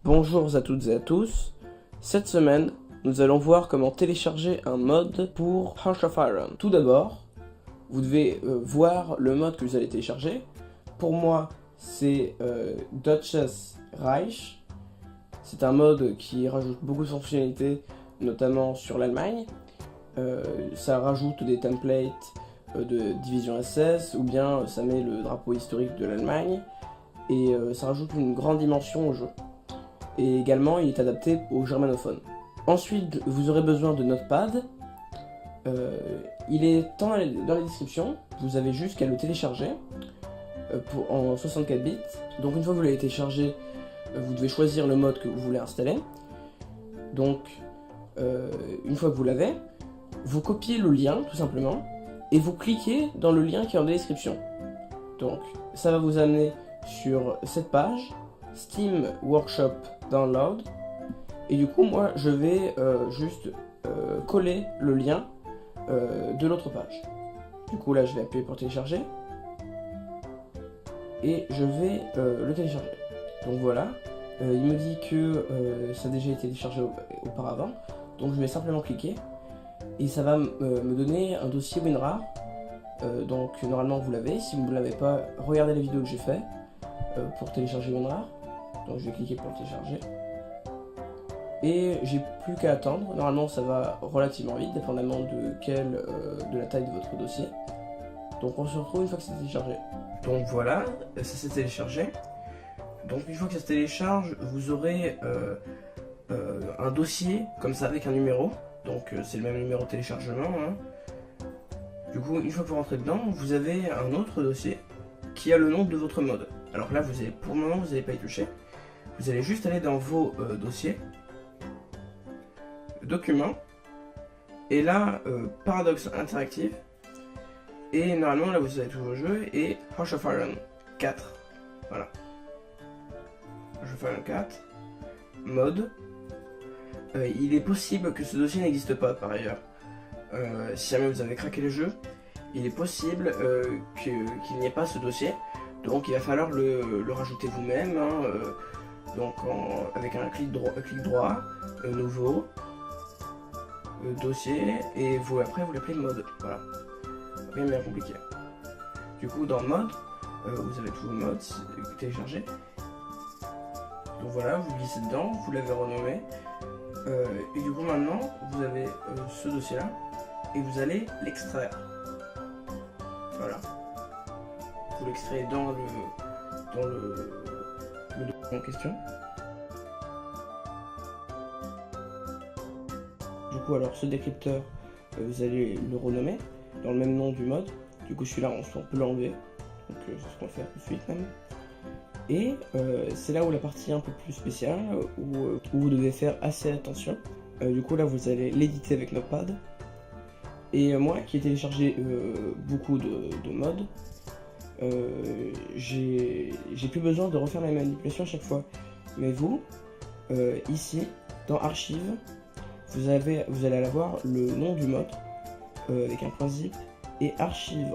Bonjour à toutes et à tous. Cette semaine, nous allons voir comment télécharger un mod pour Hearts of Iron. Tout d'abord, vous devez voir le mod que vous allez télécharger. Pour moi, c'est Duchess Reich. C'est un mod qui rajoute beaucoup de fonctionnalités, notamment sur l'Allemagne. Ça rajoute des templates de division SS, ou bien ça met le drapeau historique de l'Allemagne, et ça rajoute une grande dimension au jeu. Et également, il est adapté aux germanophones. Ensuite, vous aurez besoin de Notepad. Il est dans la description. Vous avez juste qu'à le télécharger en 64 bits. Donc une fois que vous l'avez téléchargé, vous devez choisir le mode que vous voulez installer. Donc, une fois que vous l'avez, vous copiez le lien, tout simplement, et vous cliquez dans le lien qui est en description. Donc, ça va vous amener sur cette page, Steam Workshop Download, et du coup moi je vais juste coller le lien de l'autre page. Du coup là je vais appuyer pour télécharger et je vais le télécharger. Donc voilà, il me dit que ça a déjà été téléchargé auparavant, donc je vais simplement cliquer et ça va me donner un dossier WinRAR. Donc normalement vous l'avez, si vous ne l'avez pas, regardez la vidéo que j'ai fait pour télécharger WinRAR. Donc je vais cliquer pour le télécharger. Et j'ai plus qu'à attendre. Normalement ça va relativement vite, dépendamment de la taille de votre dossier. Donc on se retrouve une fois que c'est téléchargé. Donc voilà, ça s'est téléchargé. Donc une fois que ça se télécharge, vous aurez un dossier comme ça avec un numéro. Donc c'est le même numéro de téléchargement. Du coup, une fois que vous rentrez dedans, vous avez un autre dossier qui a le nom de votre mode. Alors là, pour le moment, vous n'allez pas y toucher. Vous allez juste aller dans vos dossiers, documents, et là, Paradox Interactive, et normalement là vous avez tous vos jeux, et Hearts of Iron 4, voilà. Hearts of Iron 4, mode. Il est possible que ce dossier n'existe pas par ailleurs. Si jamais vous avez craqué le jeu, il est possible qu'il n'y ait pas ce dossier, donc il va falloir le rajouter vous-même. Donc avec un clic droit, nouveau, dossier, et après vous l'appelez mode. Voilà, rien de bien compliqué. Du coup dans mode, vous avez tous vos modes téléchargés. Donc voilà, vous glissez dedans, vous l'avez renommé, et du coup maintenant vous avez ce dossier là, et vous allez l'extraire. Voilà, vous l'extrayez dans le document en question. Du coup alors ce décrypteur, vous allez le renommer dans le même nom du mode. Du coup celui-là on peut l'enlever, donc c'est ce qu'on va faire tout de suite même. Et c'est là où la partie un peu plus spéciale, où vous devez faire assez attention. Du coup là vous allez l'éditer avec Notepad. Et moi qui ai téléchargé beaucoup de modes, j'ai plus besoin de refaire la manipulation à chaque fois. Mais vous, ici, dans Archives, vous allez avoir le nom du mode avec un point zip, et Archives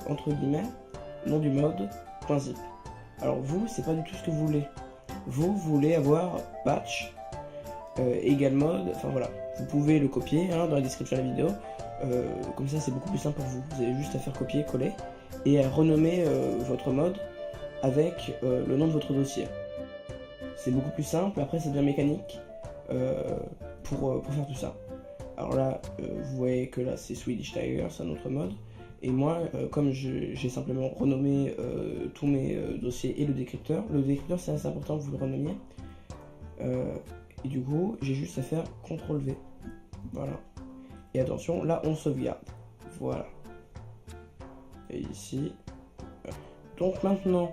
entre guillemets, nom du mode, point zip. Alors vous, c'est pas du tout ce que vous voulez. Vous voulez avoir patch, égal mode, enfin voilà. Vous pouvez le copier dans la description de la vidéo. Comme ça c'est beaucoup plus simple pour vous. Vous avez juste à faire copier, coller et à renommer votre mode avec le nom de votre dossier. C'est beaucoup plus simple, après ça devient mécanique pour faire tout ça. Alors là, vous voyez que là c'est Swedish Tiger, c'est un autre mode. Et moi, comme j'ai simplement renommé tous mes dossiers et le décrypteur c'est assez important que vous le renommiez. Et du coup, j'ai juste à faire CTRL-V. Voilà. Et attention, là on sauvegarde. Voilà. Et ici. Donc maintenant,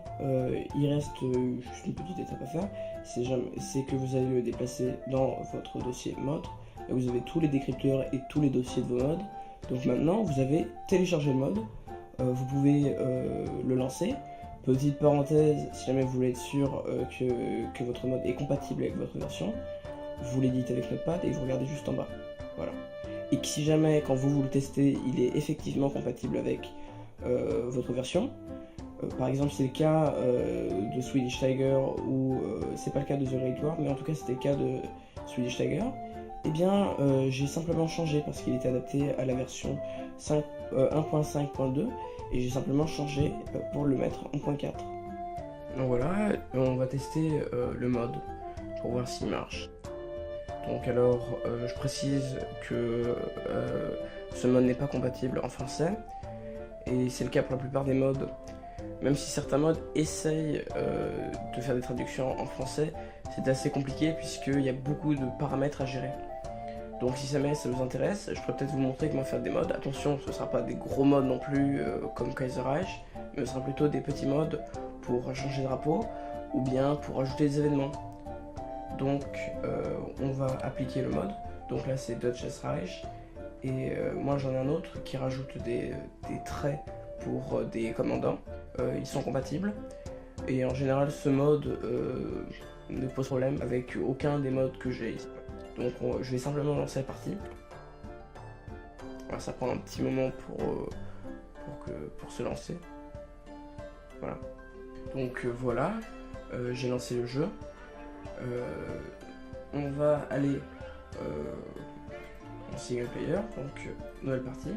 il reste juste une petite étape à faire. C'est que vous allez le déplacer dans votre dossier mode. Là vous avez tous les décrypteurs et tous les dossiers de vos modes. Donc maintenant, vous avez téléchargé le mode. Vous pouvez le lancer. Petite parenthèse, si jamais vous voulez être sûr que votre mode est compatible avec votre version, vous l'éditez avec Notepad et vous regardez juste en bas. Voilà. Et que si jamais, quand vous le testez, il est effectivement compatible avec votre version, Par exemple, c'est le cas de Swedish Tiger ou c'est pas le cas de The Great War, mais en tout cas c'était le cas de Swedish Tiger. Eh bien, j'ai simplement changé parce qu'il était adapté à la version 1.5.2 et j'ai simplement changé pour le mettre en 1.4. Donc voilà, on va tester le mode pour voir s'il marche. Donc alors, je précise que ce mode n'est pas compatible en français et c'est le cas pour la plupart des modes. Même si certains modes essayent de faire des traductions en français, c'est assez compliqué puisqu'il y a beaucoup de paramètres à gérer. Donc si jamais ça vous intéresse, je pourrais peut-être vous montrer comment faire des modes. Attention, ce ne sera pas des gros modes non plus comme Kaiser Reich, mais ce sera plutôt des petits modes pour changer de drapeau ou bien pour ajouter des événements. Donc on va appliquer le mode. Donc là c'est Deutsches Reich et moi j'en ai un autre qui rajoute des traits pour des commandants. Ils sont compatibles et en général ce mode ne pose problème avec aucun des modes que j'ai ici. Donc je vais simplement lancer la partie. Alors, ça prend un petit moment pour se lancer. Voilà. Donc voilà, j'ai lancé le jeu. On va aller en single player, donc nouvelle partie.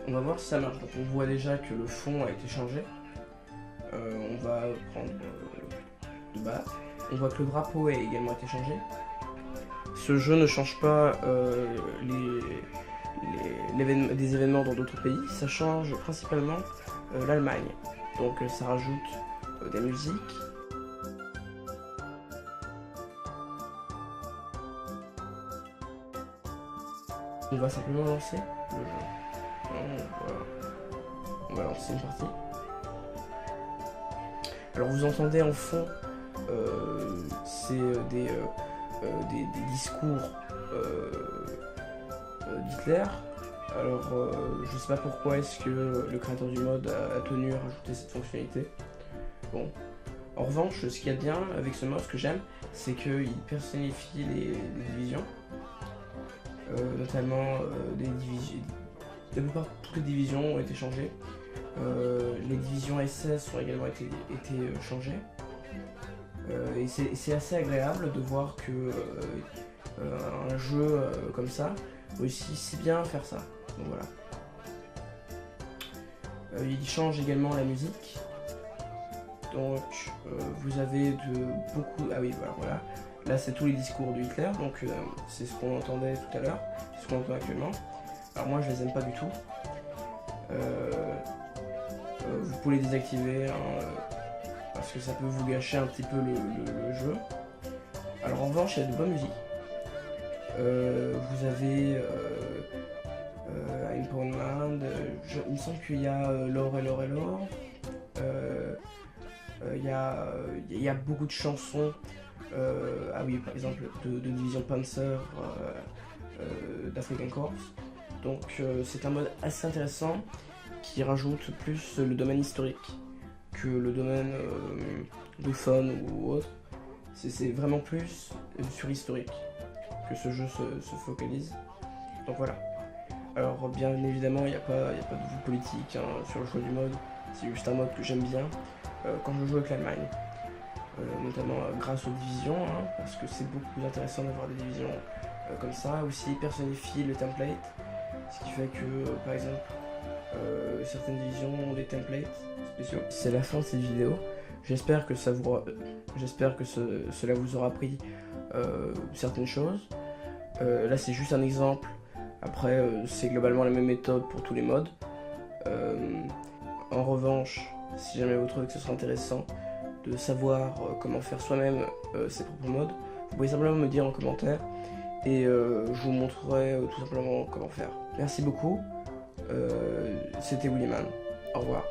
On va voir si ça marche. Donc on voit déjà que le fond a été changé. On va prendre de bas. On voit que le drapeau a également été changé. Ce jeu ne change pas des événements dans d'autres pays, ça change principalement l'Allemagne. Donc ça rajoute des musiques. On va simplement lancer le jeu. On va lancer une partie. Alors vous entendez en fond, c'est des discours d'Hitler. Alors je sais pas pourquoi est-ce que le créateur du mode a tenu à rajouter cette fonctionnalité. Bon. En revanche, ce qu'il y a de bien avec ce mode, ce que j'aime, c'est qu'il personnifie les divisions. Notamment des divisions. La plupart toutes les divisions ont été changées. Les divisions SS ont également été changées. Et c'est assez agréable de voir que un jeu comme ça réussit si bien à faire ça. Donc voilà. Il change également la musique. Donc vous avez beaucoup. Ah oui, voilà. Là c'est tous les discours de Hitler, donc c'est ce qu'on entendait tout à l'heure, c'est ce qu'on entend actuellement. Alors moi je les aime pas du tout. Vous pouvez les désactiver parce que ça peut vous gâcher un petit peu le jeu. Alors en revanche il y a de bonnes musiques. Vous avez Ein Poundland, il me semble qu'il y a L'or et l'or et l'or. Il y a beaucoup de chansons. Ah oui, par exemple de division Panzer d'African Corps. Donc c'est un mode assez intéressant qui rajoute plus le domaine historique que le domaine de fun ou autre. C'est vraiment plus sur l'historique que ce jeu se focalise. Donc voilà. Alors bien évidemment il n'y a pas de vue politique sur le choix du mode. C'est juste un mode que j'aime bien quand je joue avec l'Allemagne. Notamment grâce aux divisions, parce que c'est beaucoup plus intéressant d'avoir des divisions comme ça. Aussi, il personnifie le template, ce qui fait que, par exemple, certaines divisions ont des templates spéciaux. C'est la fin de cette vidéo. J'espère que cela vous aura appris certaines choses. Là, c'est juste un exemple. Après, c'est globalement la même méthode pour tous les modes. En revanche, si jamais vous trouvez que ce sera intéressant de savoir comment faire soi-même ses propres modes, vous pouvez simplement me dire en commentaire et je vous montrerai tout simplement comment faire. Merci beaucoup, c'était Willyman, au revoir.